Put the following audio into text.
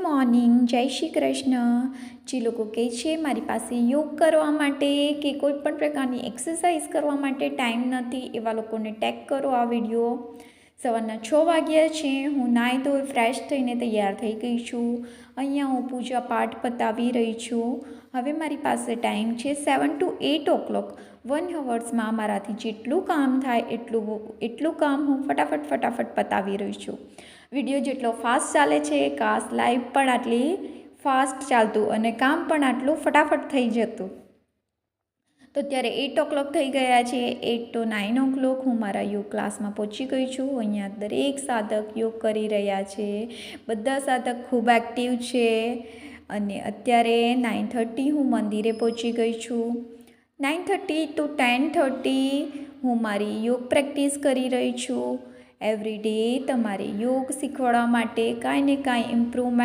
Morning, જય શ્રી કૃષ્ણ। જે લોકો કહે છે મારી પાસે યોગ કરવા માટે કે કોઈ પણ પ્રકારની એક્સરસાઇઝ કરવા માટે ટાઈમ નથી, એવા લોકોને ટેગ કરો આ વિડીયો। સવારના 6 વાગ્યા છે, હું નાહી ધોઈ ફ્રેશ થઈને તૈયાર થઈ ગઈ છું। અહીંયા હું પૂજા પાઠ પતાવી રહી છું। હવે મારી પાસે ટાઈમ છે 7 to 8 o'clock। 1 hours મારાથી જેટલું કામ થાય એટલું કામ હું ફટાફટ પતાવી રહી છું। વિડીયો જેટલો ફાસ્ટ ચાલે છે, કાશ લાઈવ પણ આટલી ફાસ્ટ ચાલતું અને કામ પણ આટલું ફટાફટ થઈ જતું। તો અત્યારે 8 o'clock થઈ ગયા છે। 8 to 9 o'clock હું મારા યોગ ક્લાસમાં પહોંચી ગઈ છું। અહીંયા દરેક સાધક યોગ કરી રહ્યા છે, બધા સાધક ખૂબ એક્ટિવ છે। અને અત્યારે 9:30 હું મંદિરે પહોંચી ગઈ છું। 9:30 to 10:30 હું મારી યોગ પ્રેક્ટિસ કરી રહી છું। એવરી ડે તમારે યોગ શીખવાડવા માટે કાંઈ ને કાંઈ ઇમ્પ્રૂવમેન્ટ